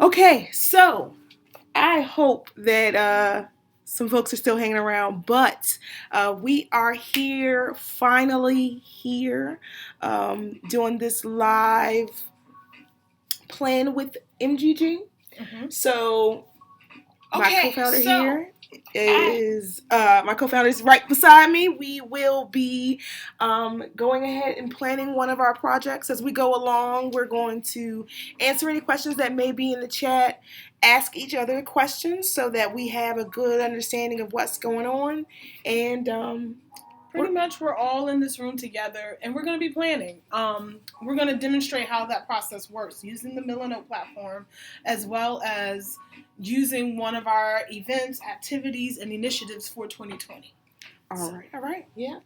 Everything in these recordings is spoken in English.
Okay, so I hope that some folks are still hanging around, but we are here, finally here, doing this live Plan with MGG. So my co-founder here is my co-founder is right beside me. We will be going ahead and planning one of our projects as we go along. We're going to answer any questions that may be in the chat, ask each other questions so that we have a good understanding of what's going on, and pretty much we're all in this room together and we're going to be planning. We're going to demonstrate how that process works using the Milanote platform, as well as using one of our events, activities, and initiatives for 2020. All right. Yeah.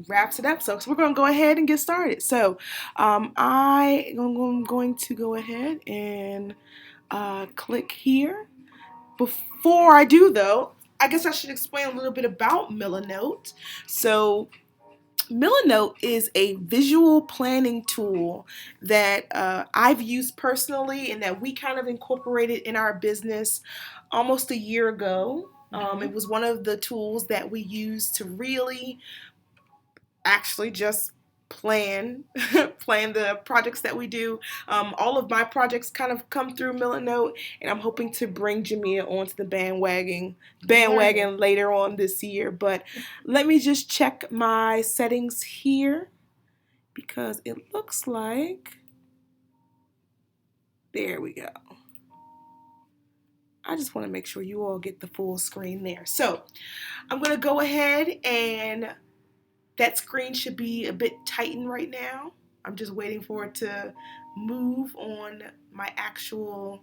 Wraps it up. So we're going to go ahead and get started. So I'm going to go ahead and click here. Before I do, though, I guess I should explain a little bit about Milanote. So Milanote is a visual planning tool that I've used personally and that we kind of incorporated in our business almost a year ago. It was one of the tools that we used to really actually just plan the projects that we do. All of my projects kind of come through Milanote, and I'm hoping to bring Jamia onto the bandwagon later on this year. But let me just check my settings here because it looks like there we go. I just want to make sure you all get the full screen there. So I'm going to go ahead, and that screen should be a bit tightened right now. I'm just waiting for it to move on my actual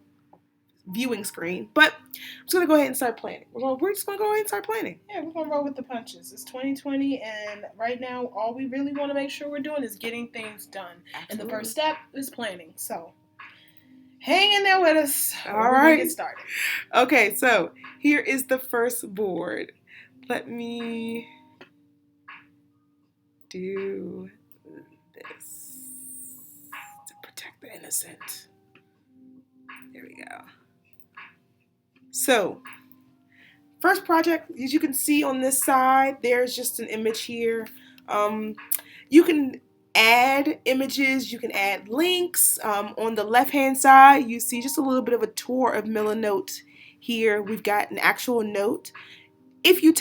viewing screen. But I'm just going to go ahead and start planning. We're just going to go ahead and start planning. Yeah, we're going to roll with the punches. It's 2020, and right now all we really want to make sure we're doing is getting things done. Absolutely. And the first step is planning. So hang in there with us. All right. Get started. Okay, so here is the first board. Let me do this to protect the innocent. There we go. So, first project, as you can see on this side, there's just an image here. You can add images, you can add links. On the left-hand side, you see just a little bit of a tour of Milanote here. We've got an actual note. If you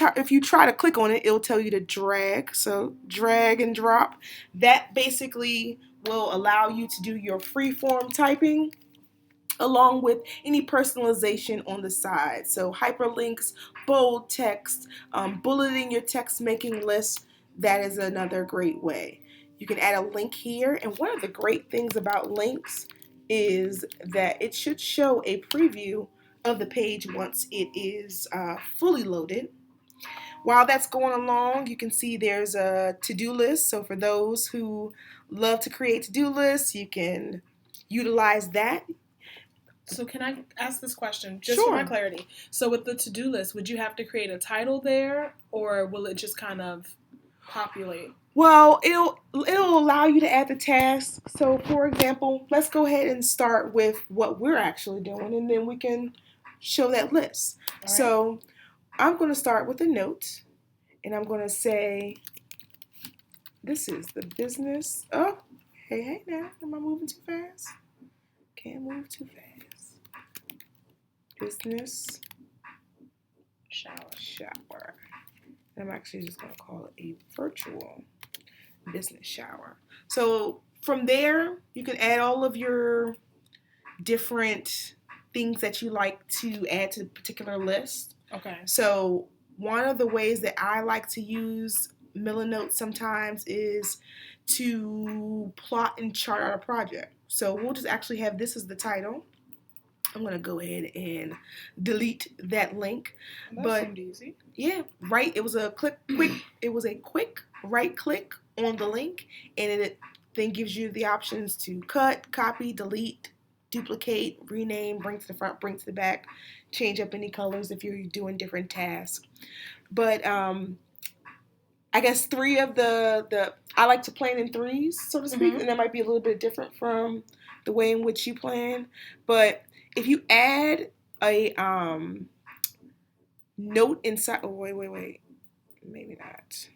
try to click on it, it'll tell you to drag. So drag and drop. That basically will allow you to do your free-form typing along with any personalization on the side. So hyperlinks, bold text, bulleting your text making list, that is another great way. You can add a link here, and one of the great things about links is that it should show a preview of the page once it is fully loaded. While that's going along, you can see there's a to-do list. So for those who love to create to-do lists, you can utilize that. So can I ask this question, just for my clarity? So with the to-do list, would you have to create a title there, or will it just kind of populate? Well, it'll allow you to add the tasks. So for example, let's go ahead and start with what we're actually doing, and then we can show that list. Right. So I'm going to start with a note, and I'm going to say, this is the business. Oh, hey now, am I moving too fast? Can't move too fast. Business shower. And I'm actually just going to call it a virtual business shower. So from there, you can add all of your different things that you like to add to the particular list. Okay. So one of the ways that I like to use Milanote sometimes is to plot and chart out a project. So we'll just actually have this as the title. I'm going to go ahead and delete that link. That seemed easy. Yeah, right. It was a quick right click on the link, and it then gives you the options to cut, copy, delete, duplicate, rename, bring to the front, bring to the back, change up any colors if you're doing different tasks. But I guess three of the I like to plan in threes, so to speak, and that might be a little bit different from the way in which you plan. But if you add a note inside, oh wait, maybe not.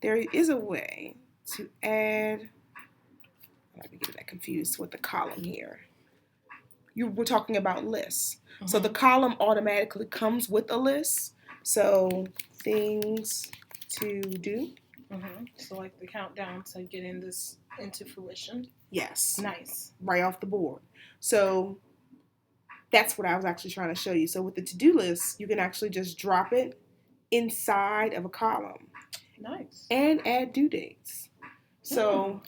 There is a way to add. Let me get that confused with the column here. We're talking about lists. Mm-hmm. So the column automatically comes with a list. So things to do. Mm-hmm. So like the countdown to getting this into fruition. Yes. Nice. Right off the board. So that's what I was actually trying to show you. So with the to-do list, you can actually just drop it inside of a column. Nice. And add due dates. So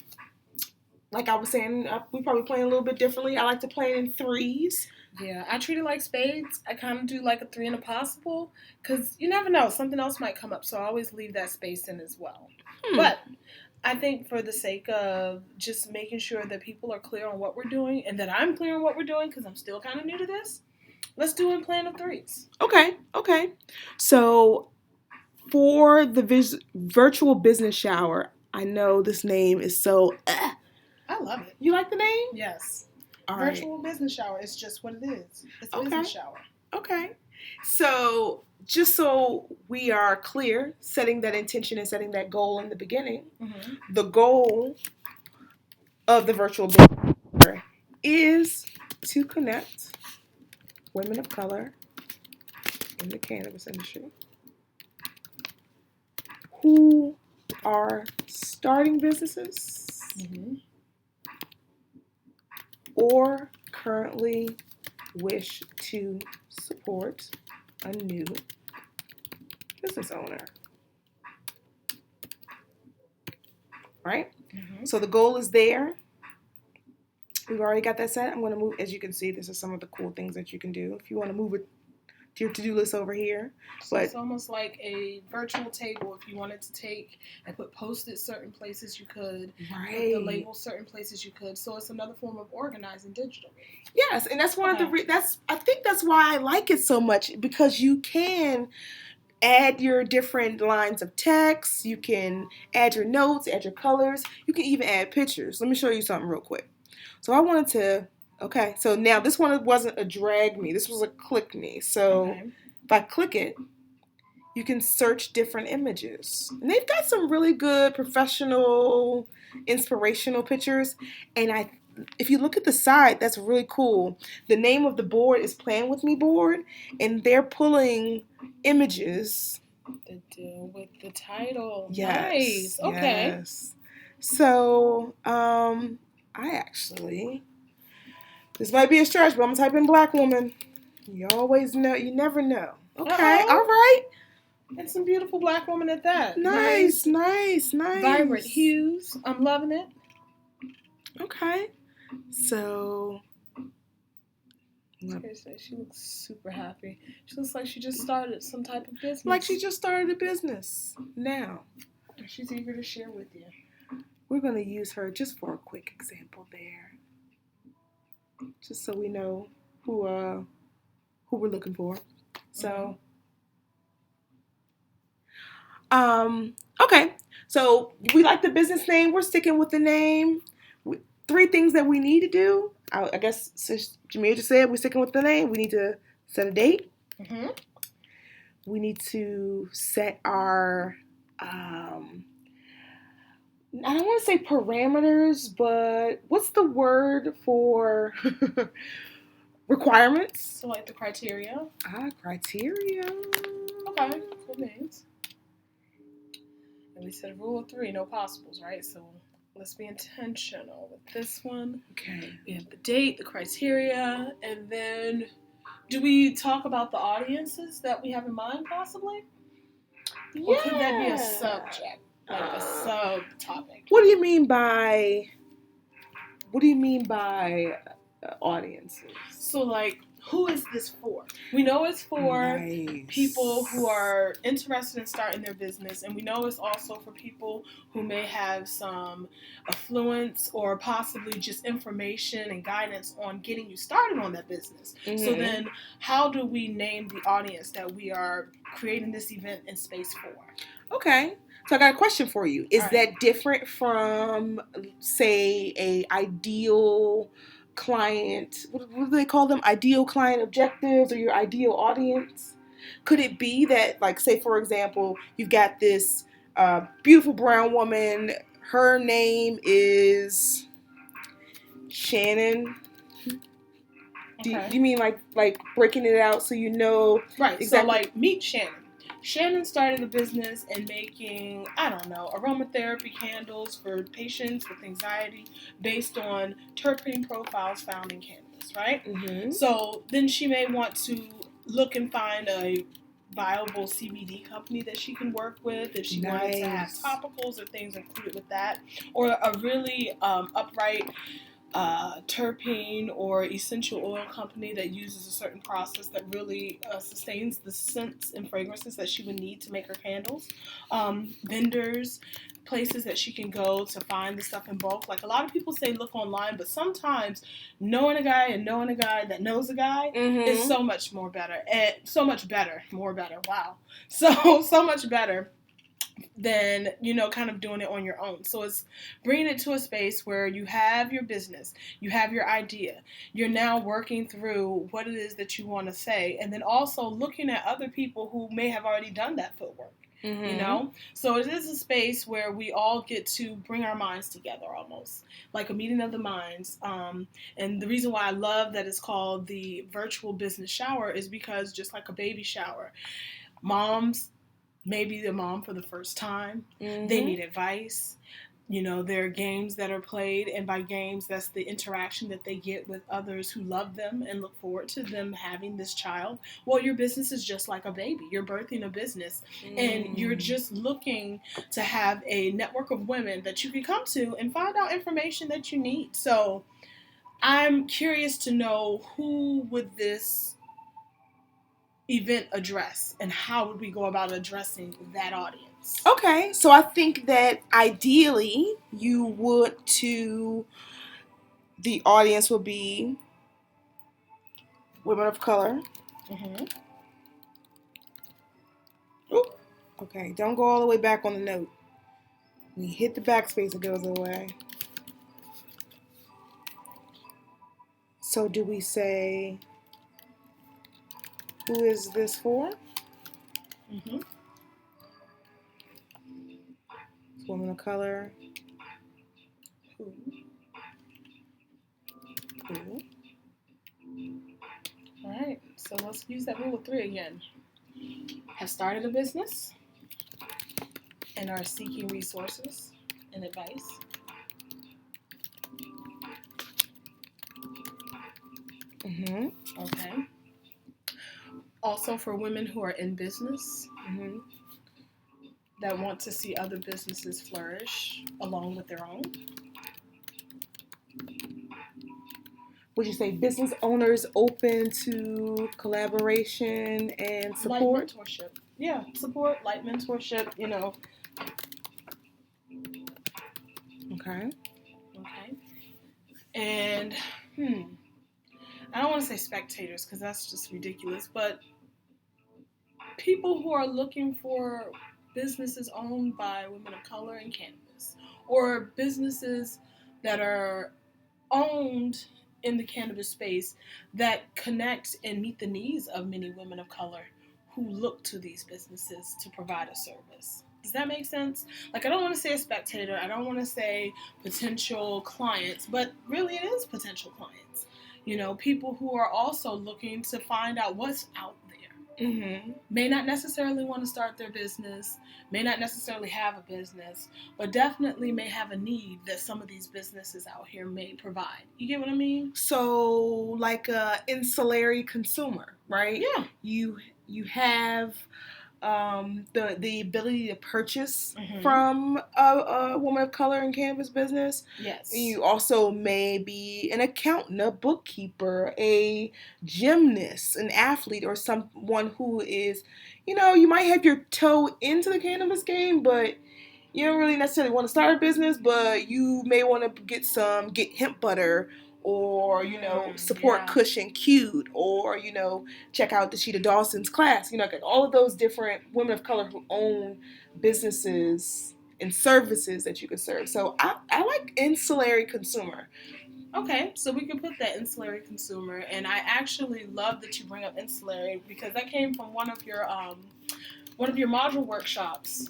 like I was saying, we probably play a little bit differently. I like to play in threes. Yeah, I treat it like spades. I kind of do like a 3 and a possible because you never know. Something else might come up, so I always leave that space in as well. But I think for the sake of just making sure that people are clear on what we're doing and that I'm clear on what we're doing because I'm still kind of new to this, let's do a plan of threes. Okay. So for the virtual business shower, I know this name is so... I love it. You like the name? Yes. All virtual business shower is just what it is. It's a business shower. Okay. So just so we are clear, setting that intention and setting that goal in the beginning, the goal of the virtual business shower is to connect women of color in the cannabis industry who are starting businesses or currently wish to support a new business owner. Right? So the goal is there. We've already got that set. I'm going to move, as you can see, this is some of the cool things that you can do. If you want to move it to your to-do list over here. So it's almost like a virtual table. If you wanted to take and put Post-it certain places, you could. Right. Put the label certain places, you could. So it's another form of organizing digital. Yes, and that's one of the I think that's why I like it so much, because you can add your different lines of text, you can add your notes, add your colors, you can even add pictures. Let me show you something real quick. So I wanted to, so now this one wasn't a drag me, this was a click me. So if I click it, you can search different images. And they've got some really good professional, inspirational pictures. And if you look at the side, that's really cool. The name of the board is Plan With Me board, and they're pulling images that deal with the title. Yes, nice. Okay. Yes. So, I actually, this might be a stretch, but I'm gonna type in black woman. You always know, you never know. Okay, all right. And some beautiful black woman at that. Nice. Vibrant hues. I'm loving it. Okay. So. She looks super happy. She looks like she just started some type of business. Like she just started a business now. She's eager to share with you. We're going to use her just for a quick example there. Just so we know who we're looking for. So, okay. So we like the business name. We're sticking with the name. 3 things that we need to do. I guess since Jamia just said we're sticking with the name, we need to set a date. We need to set our, I don't want to say parameters, but what's the word for requirements? So like the criteria. Criteria. Okay, cool names. And we said rule of 3, no possibles, right? So let's be intentional with this one. Okay. We have the date, the criteria, and then do we talk about the audiences that we have in mind possibly? Yeah. Or could that be a subject? Like a subtopic? What do you mean by audiences? So like, who is this for? We know it's for people who are interested in starting their business, and we know it's also for people who may have some affluence or possibly just information and guidance on getting you started on that business. So then how do we name the audience that we are creating this event and space for? Okay. So I got a question for you. Is that different from, say, a ideal client, what do they call them? Ideal client objectives or your ideal audience? Could it be that, like, say, for example, you've got this beautiful brown woman, her name is Shannon. Okay. Do you mean like breaking it out so you know Right. exactly? So like meet Shannon. Shannon started a business in making, I don't know, aromatherapy candles for patients with anxiety based on terpene profiles found in cannabis, right? Mm-hmm. So then she may want to look and find a viable CBD company that she can work with if she wanted to have topicals or things included with that, or a really upright terpene or essential oil company that uses a certain process that really sustains the scents and fragrances that she would need to make her candles. Vendors, places that she can go to find the stuff in bulk. Like a lot of people say look online, but sometimes knowing a guy and knowing a guy that knows a guy is so much more better. And so much better. More better. Wow. So much better than, you know, kind of doing it on your own. So it's bringing it to a space where you have your business, you have your idea, you're now working through what it is that you want to say, and then also looking at other people who may have already done that footwork. Mm-hmm. You know, so it is a space where we all get to bring our minds together, almost like a meeting of the minds. And the reason why I love that it's called the virtual business shower is because just like a baby shower, moms, maybe the mom for the first time, they need advice. You know, there are games that are played, and by games, that's the interaction that they get with others who love them and look forward to them having this child. Well, your business is just like a baby. You're birthing a business, and you're just looking to have a network of women that you can come to and find out information that you need. So I'm curious to know, who would this event address, and how would we go about addressing that audience? Okay, so I think that ideally you would the audience would be women of color. Mm-hmm. Ooh. Okay, don't go all the way back on the note. When you hit the backspace, it goes away. So do we say, who is this for? Mm-hmm. It's women of color. Who? All right, so let's use that rule of 3 again. Have started a business and are seeking resources and advice. Mm-hmm. Okay. Also for women who are in business, that want to see other businesses flourish along with their own. Would you say business owners open to collaboration and support? Light mentorship. Yeah, support, light mentorship, you know. Okay. Okay. And, I don't want to say spectators because that's just ridiculous, but people who are looking for businesses owned by women of color in cannabis, or businesses that are owned in the cannabis space that connect and meet the needs of many women of color who look to these businesses to provide a service. Does that make sense? Like, I don't want to say a spectator, I don't want to say potential clients, but really it is potential clients. You know, people who are also looking to find out what's out there. Mm-hmm. May not necessarily want to start their business, may not necessarily have a business, but definitely may have a need that some of these businesses out here may provide. You get what I mean? So, like a ancillary consumer, right? Yeah. You have the ability to purchase from a woman of color in cannabis business. Yes. You also may be an accountant, a bookkeeper, a gymnast, an athlete, or someone who is, you know, you might have your toe into the cannabis game, but you don't really necessarily want to start a business, but you may want to get hemp butter, or, you know, support Kush and Cute, or, you know, check out Dashita Dawson's class. You know, like all of those different women of color who own businesses and services that you can serve. So I like ancillary consumer. Okay, so we can put that ancillary consumer, and I actually love that you bring up ancillary because that came from one of your module workshops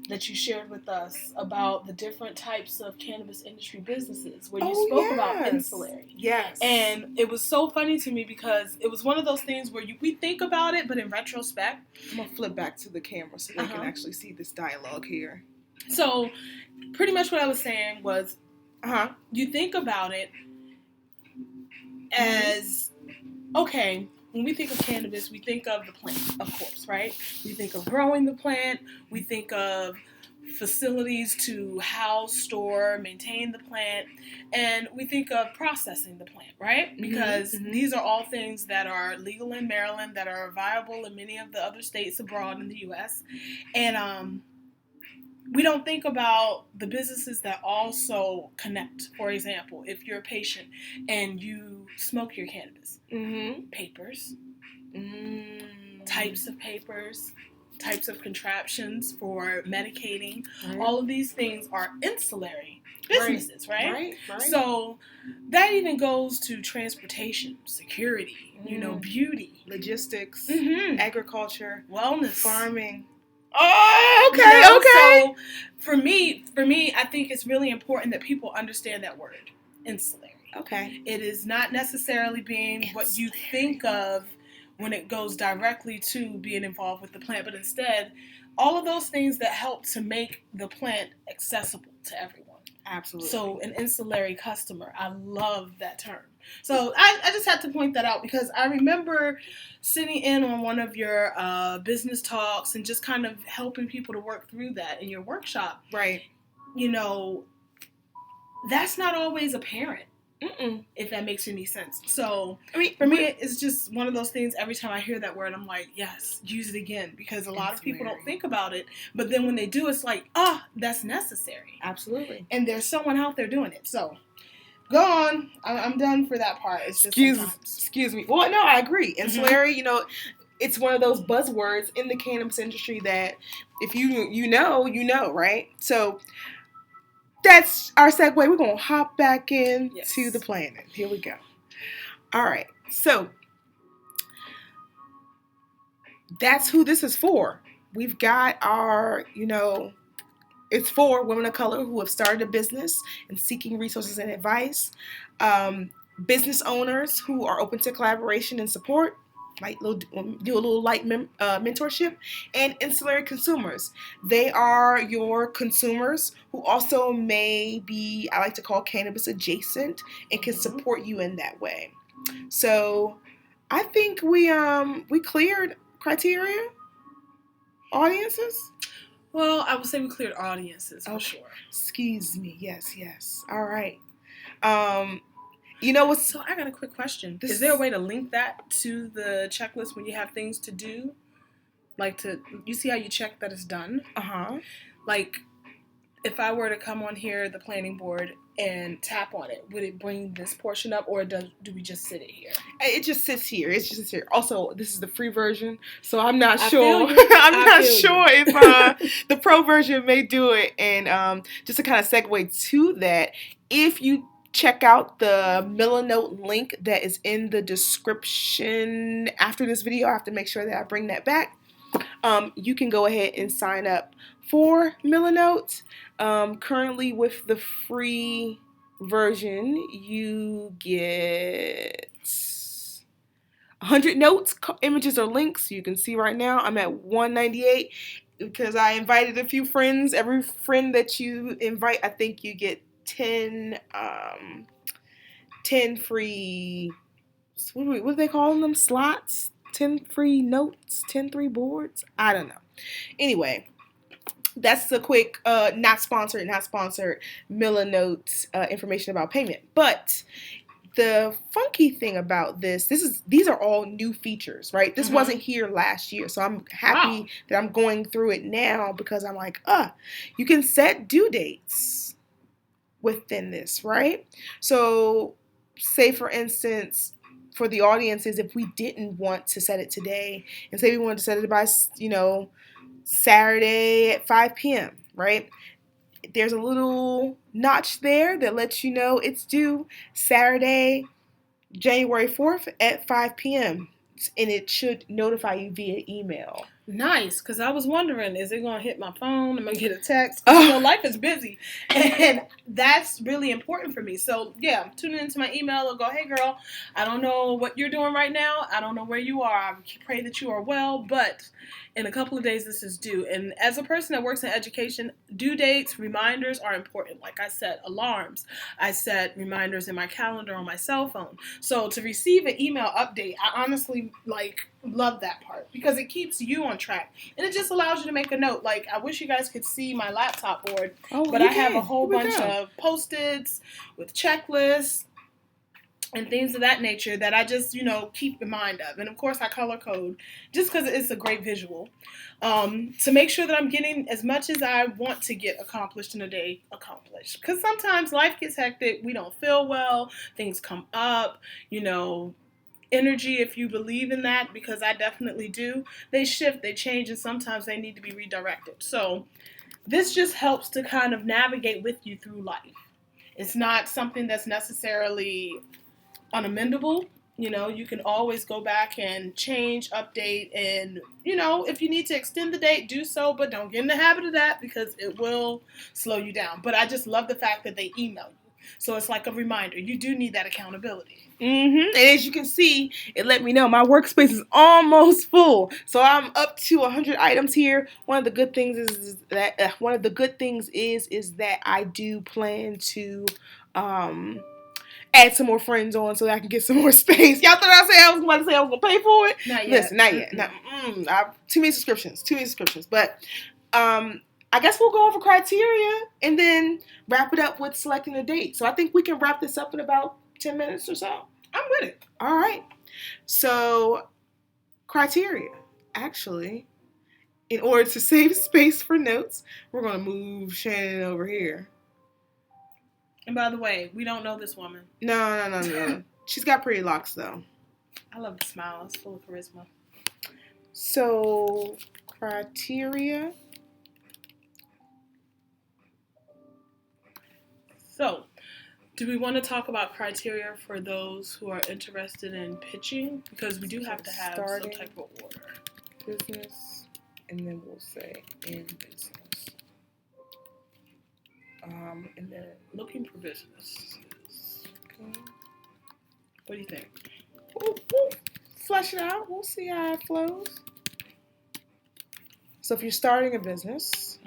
that you shared with us about the different types of cannabis industry businesses where you spoke about ancillary. Yes. And it was so funny to me because it was one of those things where we think about it, but in retrospect. I'm going to flip back to the camera so they can actually see this dialogue here. So pretty much what I was saying was you think about it as, okay, when we think of cannabis, we think of the plant, of course, right? We think of growing the plant. We think of facilities to house, store, maintain the plant. And we think of processing the plant, right? Because these are all things that are legal in Maryland, that are viable in many of the other states abroad in the U.S. And we don't think about the businesses that also connect. For example, if you're a patient and you smoke your cannabis, papers, types of papers, types of contraptions for medicating, all of these things are ancillary businesses, right? So that even goes to transportation, security, beauty, logistics, agriculture, wellness, farming. Oh, okay, So for me, I think it's really important that people understand that word, ancillary. Okay. It is not necessarily being what you think of when it goes directly to being involved with the plant, but instead, all of those things that help to make the plant accessible to everyone. Absolutely. So an ancillary customer, I love that term. So I just had to point that out because I remember sitting in on one of your business talks and just kind of helping people to work through that in your workshop. Right. That's not always apparent. If that makes any sense. So, for me, it's just one of those things. Every time I hear that word, I'm like, yes, use it again. Because a lot of people don't think about it. But then when they do, it's like, that's necessary. Absolutely. And there's someone out there doing it. So, go on. I'm done for that part. It's just excuse me. Well, no, I agree. Ancillary, it's one of those buzzwords in the cannabis industry that if you know, right? So, that's our segue. We're going to hop back into the planning. Here we go. All right. So, that's who this is for. We've got our, it's for women of color who have started a business and seeking resources and advice. Business owners who are open to collaboration and support. Might do a little light mentorship, and ancillary consumers. They are your consumers who also may be, I like to call cannabis adjacent, and can support you in that way. So I think we cleared criteria, audiences. Well, I would say we cleared audiences for sure. Excuse me. Yes. All right. So I got a quick question. Is there a way to link that to the checklist when you have things to do? Like you see how you check that it's done? Like, if I were to come on here, the planning board, and tap on it, would it bring this portion up, or do we just sit it here? It just sits here. It's just here. Also, this is the free version, so I'm not sure. I'm not sure if the pro version may do it. And just to kind of segue to that, if you check out the Milanote link that is in the description after this video, I have to make sure that I bring that back. You can go ahead and sign up for Milanote. Currently with the free version, you get 100 notes, images, or links. You can see right now I'm at 198 because I invited a few friends. Every friend that you invite, I think you get 10 free, what do they call them? Slots? 10 free notes? 10 free boards? I don't know. Anyway, that's a quick, not sponsored, Milanote information about payment. But the funky thing about these are all new features, right? This wasn't here last year, so I'm happy that I'm going through it now because I'm like, you can set due dates within this, right? So say for instance, for the audiences, if we didn't want to set it today and say we wanted to set it by, Saturday at 5 p.m., right? there's a little notch there that lets you know it's due Saturday, January 4th at 5 p.m. And it should notify you via email. Nice, because I was wondering, is it going to hit my phone? Am I going to get a text? Because life is busy, and that's really important for me. So, yeah, tune into my email and go, hey, girl, I don't know what you're doing right now. I don't know where you are. I pray that you are well, but in a couple of days, this is due. And as a person that works in education, due dates, reminders are important. Like I set alarms. I set reminders in my calendar on my cell phone. So to receive an email update, I honestly, love that part because it keeps you on track and it just allows you to make a note. Like, I wish you guys could see my laptop board, but I have a whole bunch of Post-its with checklists and things of that nature that I just, keep in mind of. And of course I color code just because it's a great visual to make sure that I'm getting as much as I want to get accomplished in a day accomplished. Because sometimes life gets hectic, we don't feel well, things come up, energy, if you believe in that, because I definitely do, they shift, they change, and sometimes they need to be redirected. So this just helps to kind of navigate with you through life. It's not something that's necessarily unamendable. You can always go back and change, update, and, if you need to extend the date, do so, but don't get in the habit of that because it will slow you down. But I just love the fact that they email you. So it's like a reminder. You do need that accountability. And as you can see, it let me know my workspace is almost full. So I'm up to 100 items here. One of the good things is that I do plan to add some more friends on so that I can get some more space. Y'all thought I was going to say I was going to pay for it? Not yet. Listen, not yet. I have too many subscriptions. But I guess we'll go over criteria and then wrap it up with selecting a date. So I think we can wrap this up in about 10 minutes or so. I'm with it. All right. So, criteria. Actually, in order to save space for notes, we're going to move Shannon over here. And by the way, we don't know this woman. No. She's got pretty locks, though. I love the smile. It's full of charisma. So, criteria. So, do we want to talk about criteria for those who are interested in pitching? Because we do have to have some type of order. Business, and then we'll say in business. And then looking for business. Okay. What do you think? We'll flesh it out. We'll see how it flows. So if you're starting a business,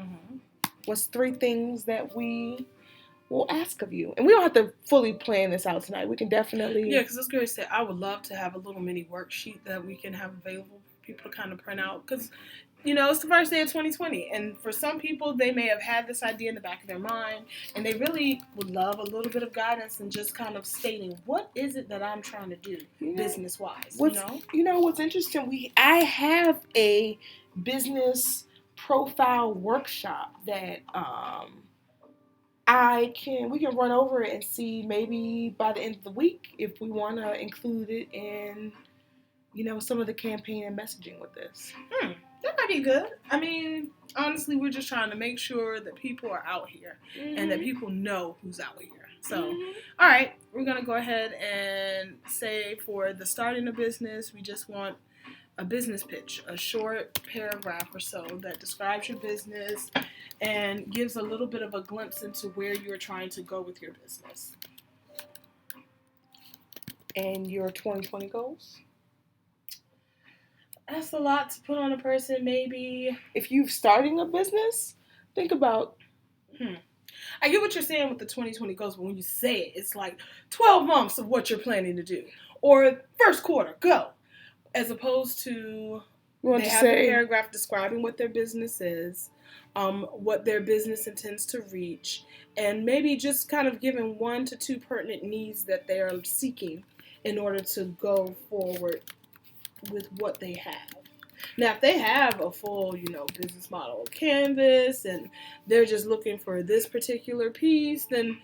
what's 3 things that we will ask of you? And we don't have to fully plan this out tonight. We can definitely... Yeah, because I was going to say, I would love to have a little mini worksheet that we can have available for people to kind of print out. Because, it's the first day of 2020. And for some people, they may have had this idea in the back of their mind. And they really would love a little bit of guidance and just kind of stating, what is it that I'm trying to do business-wise? What's interesting? I have a business profile workshop that... we can run over it and see maybe by the end of the week if we want to include it in, some of the campaign and messaging with this. That might be good. I mean, honestly, we're just trying to make sure that people are out here and that people know who's out here. So, all right, we're going to go ahead and say for the starting a business, we just want a business pitch, a short paragraph or so that describes your business and gives a little bit of a glimpse into where you're trying to go with your business. And your 2020 goals? That's a lot to put on a person, maybe. If you're starting a business, think about... I get what you're saying with the 2020 goals, but when you say it, it's like 12 months of what you're planning to do. Or first quarter, go. As opposed to they have a paragraph describing what their business is, what their business intends to reach, and maybe just kind of giving 1 to 2 pertinent needs that they are seeking in order to go forward with what they have. Now, if they have a full, business model canvas and they're just looking for this particular piece, then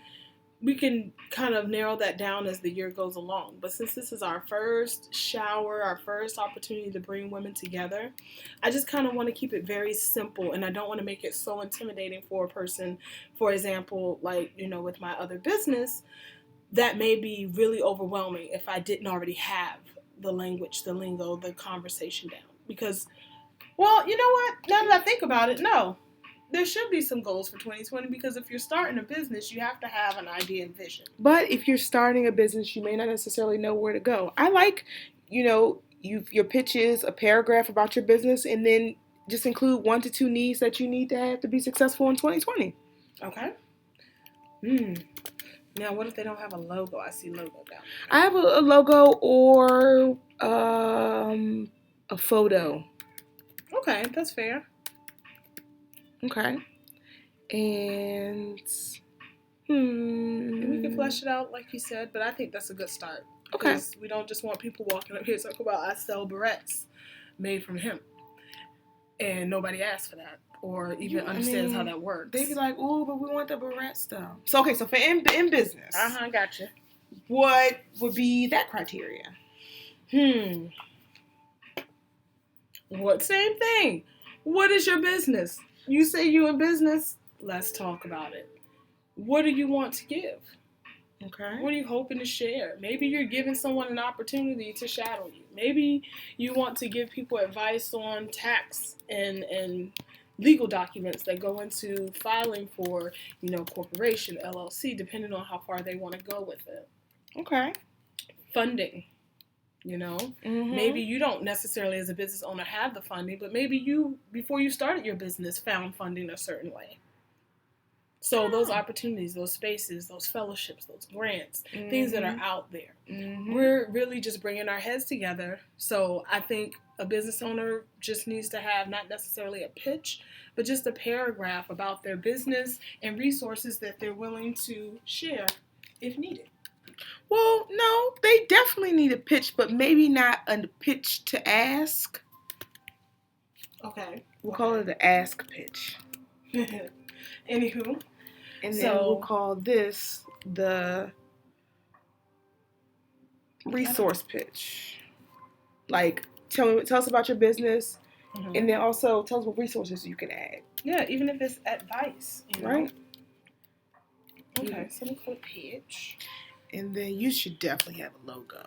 we can kind of narrow that down as the year goes along. But since this is our first shower, our first opportunity to bring women together, I just kind of want to keep it very simple, and I don't want to make it so intimidating for a person. For example, like, with my other business, that may be really overwhelming if I didn't already have the language, the lingo, the conversation down. Because, well, you know what? Now that I think about it, no. There should be some goals for 2020, because if you're starting a business, you have to have an idea and vision. But if you're starting a business, you may not necessarily know where to go. I like, your pitch is a paragraph about your business, and then just include 1 to 2 needs that you need to have to be successful in 2020. Okay. Now, what if they don't have a logo? I see logo down there. I have a logo or a photo. Okay, that's fair. Okay. And we can flesh it out like you said, but I think that's a good start. Okay. Because we don't just want people walking up here talking about, I sell barrettes made from hemp. And nobody asked for that or even understands how that works. They be like, oh, but we want the barrette stuff. So, okay, so for in business. Gotcha. What would be that criteria? What? Same thing. What is your business? You say you in business? Let's talk about it. What do you want to give? Okay. What are you hoping to share? Maybe you're giving someone an opportunity to shadow you. Maybe you want to give people advice on tax and legal documents that go into filing for, corporation, LLC, depending on how far they want to go with it. Okay. Funding. Maybe you don't necessarily as a business owner have the funding, but maybe you, before you started your business, found funding a certain way. So those opportunities, those spaces, those fellowships, those grants, things that are out there, we're really just bringing our heads together. So I think a business owner just needs to have not necessarily a pitch, but just a paragraph about their business and resources that they're willing to share if needed. Well, no, they definitely need a pitch, but maybe not a pitch to ask. Okay. We'll call it an ask pitch. Anywho. And then we'll call this the resource pitch. Like, tell us about your business, and then also tell us what resources you can add. Yeah, even if it's advice. Right? Okay, so we'll call it pitch. And then you should definitely have a logo.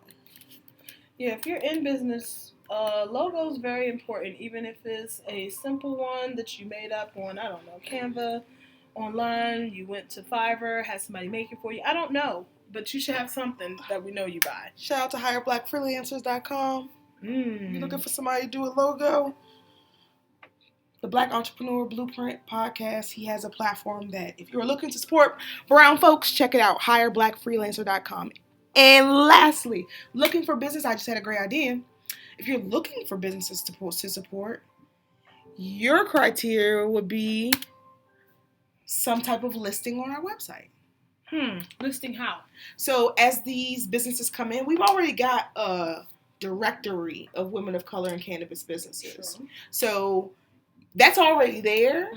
Yeah, if you're in business, logo is very important, even if it's a simple one that you made up on, I don't know, Canva, online, you went to Fiverr, had somebody make it for you. I don't know, but you should have something that we know you buy. Shout out to hireblackfreelancers.com. You're looking for somebody to do a logo? The Black Entrepreneur Blueprint podcast, he has a platform that if you're looking to support brown folks, check it out, hireblackfreelancer.com. And lastly, looking for business, I just had a great idea. If you're looking for businesses to support, your criteria would be some type of listing on our website. Listing how? So as these businesses come in, we've already got a directory of women of color and cannabis businesses. Sure. So that's already there.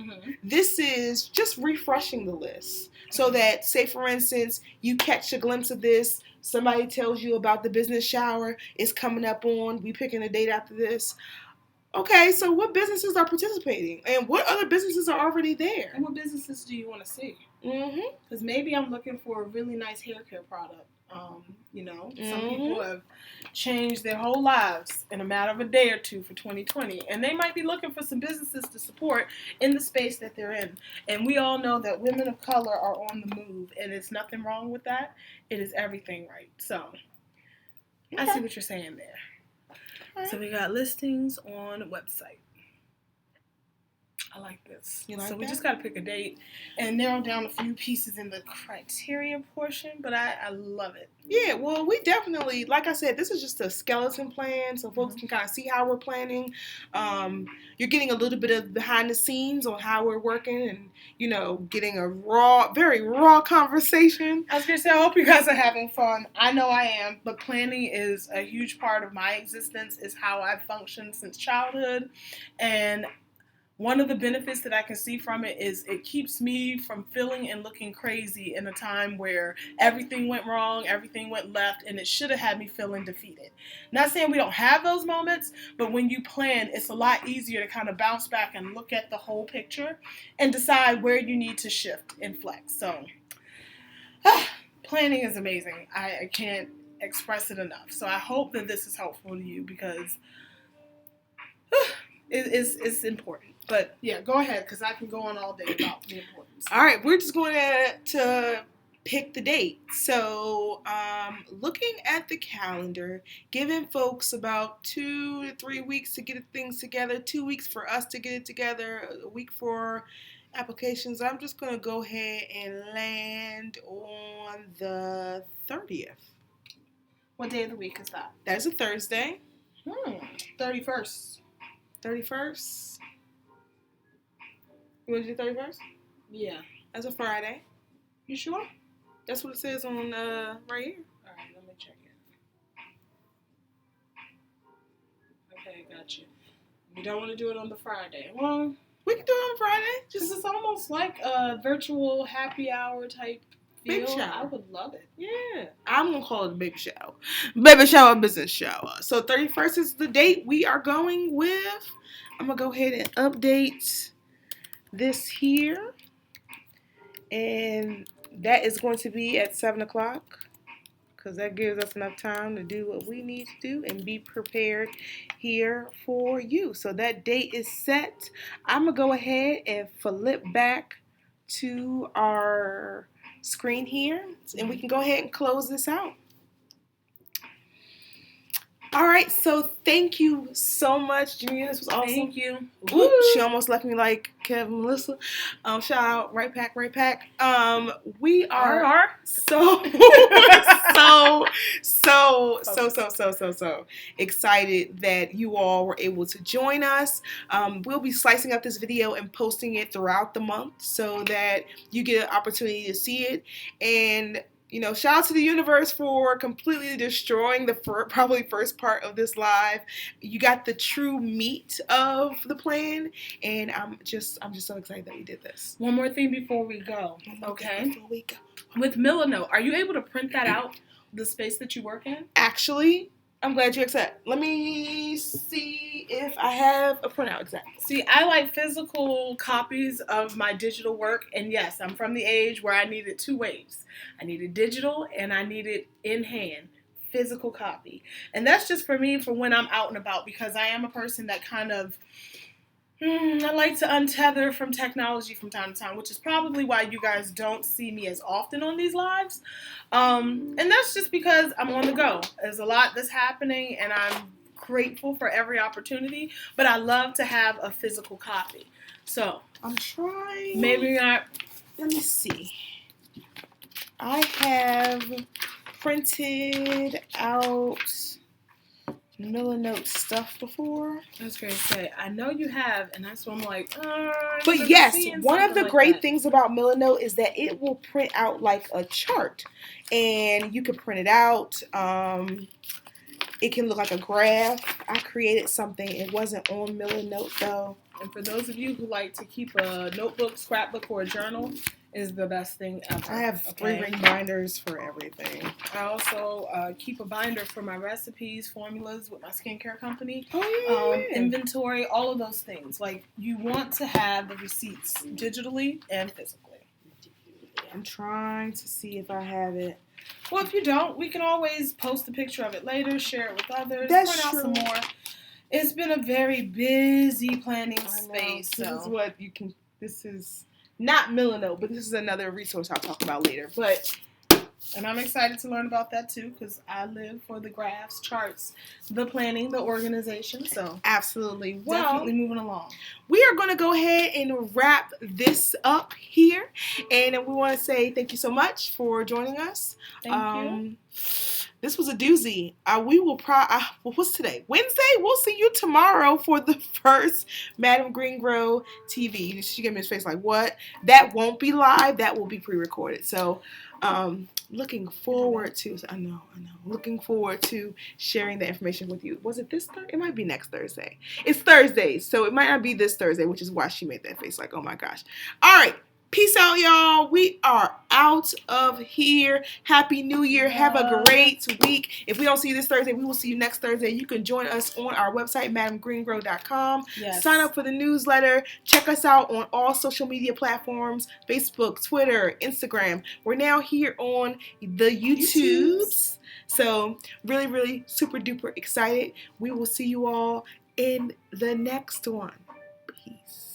This is just refreshing the list so that, say, for instance, you catch a glimpse of this, somebody tells you about the business shower, it's coming up on, we picking a date after this. Okay, so what businesses are participating? And what other businesses are already there? And what businesses do you want to see? Because maybe I'm looking for a really nice hair care product. Some people have changed their whole lives in a matter of a day or two for 2020. And they might be looking for some businesses to support in the space that they're in. And we all know that women of color are on the move. And there's nothing wrong with that. It is everything right. So, I see what you're saying there. Right. So we got listings on a website. I like this. So we just got to pick a date and narrow down a few pieces in the criteria portion, but I love it. Yeah, well, we definitely, like I said, this is just a skeleton plan so folks can kind of see how we're planning. You're getting a little bit of behind the scenes on how we're working and, getting a very raw conversation. I was going to say, I hope you guys are having fun. I know I am, but planning is a huge part of my existence, is how I've functioned since childhood, and one of the benefits that I can see from it is it keeps me from feeling and looking crazy in a time where everything went wrong, everything went left, and it should have had me feeling defeated. Not saying we don't have those moments, but when you plan, it's a lot easier to kind of bounce back and look at the whole picture and decide where you need to shift and flex. So, planning is amazing. I can't express it enough. So I hope that this is helpful to you because it's important. But yeah, go ahead because I can go on all day about the importance. All right, we're just going to pick the date. So looking at the calendar, giving folks about 2 to 3 weeks to get things together, 2 weeks for us to get it together, a week for applications. I'm just going to go ahead and land on the 30th. What day of the week is that? That's a Thursday. 31st. 31st? You want to do 31st? Yeah. That's a Friday. You sure? That's what it says on right here. All right, let me check it. Okay, got you. We don't want to do it on the Friday. Well, we can do it on Friday. Just it's almost like a virtual happy hour type feel. Baby shower. I would love it. Yeah. I'm going to call it a baby shower. Baby shower, business shower. So 31st is the date we are going with. I'm going to go ahead and update this here. And that is going to be at 7 o'clock. Because that gives us enough time to do what we need to do and be prepared here for you. So that date is set. I'm going to go ahead and flip back to our screen here. And we can go ahead and close this out. All right, so thank you so much, Jamia. This was awesome. Thank you. Ooh, she almost left me like Kevin Melissa. Shout out, right pack. We are so excited that you all were able to join us. We'll be slicing up this video and posting it throughout the month so that you get an opportunity to see it. And shout out to the universe for completely destroying the probably first part of this live. You got the true meat of the plan, and I'm just so excited that we did this. One more thing before we go, okay? Before we go. With Milanote, are you able to print that out, the space that you work in? Actually, I'm glad you accept. Let me see if I have a printout exactly. See, I like physical copies of my digital work, and yes, I'm from the age where I need it two ways. I need it digital, and I need it in hand, physical copy. And that's just for me for when I'm out and about, because I am a person that kind of, I like to untether from technology from time to time, which is probably why you guys don't see me as often on these lives. And that's just because I'm on the go. There's a lot that's happening, and I'm grateful for every opportunity, but I love to have a physical copy. So I'm trying. Maybe not. Let me see. I have printed out Milanote stuff before. I was going to say, I know you have, and that's what I'm like, but yes, one of the great things about Milanote is that it will print out like a chart, and you can print it out. It can look like a graph. I created something. It wasn't on Milanote though. And for those of you who like to keep a notebook, scrapbook, or a journal, is the best thing ever. I have 3-ring binders for everything. I also keep a binder for my recipes, formulas with my skincare company. Oh, yeah. Inventory, all of those things. Like, you want to have the receipts digitally and physically. I'm trying to see if I have it. Well, if you don't, we can always post a picture of it later, share it with others, That's print out true. some more. It's been a very busy planning space. This so. is what you can. This is not Milanote, but this is another resource I'll talk about later. And I'm excited to learn about that too, because I live for the graphs, charts, the planning, the organization. So absolutely, definitely moving along. We are going to go ahead and wrap this up here, and we want to say thank you so much for joining us. Thank you. This was a doozy. We will what's today? Wednesday? We'll see you tomorrow for the first Madam Green Grow TV. She gave me his face like, what? That won't be live. That will be pre-recorded. So, looking forward to. I know. Looking forward to sharing the information with you. Was it this Thursday? It might be next Thursday. It's Thursday, so it might not be this Thursday, which is why she made that face like, oh my gosh. All right. Peace out, y'all. We are out of here. Happy New Year. Have a great week. If we don't see you this Thursday, we will see you next Thursday. You can join us on our website, madamgreengrow.com. Yes. Sign up for the newsletter. Check us out on all social media platforms, Facebook, Twitter, Instagram. We're now here on the YouTubes. So really, really super duper excited. We will see you all in the next one. Peace.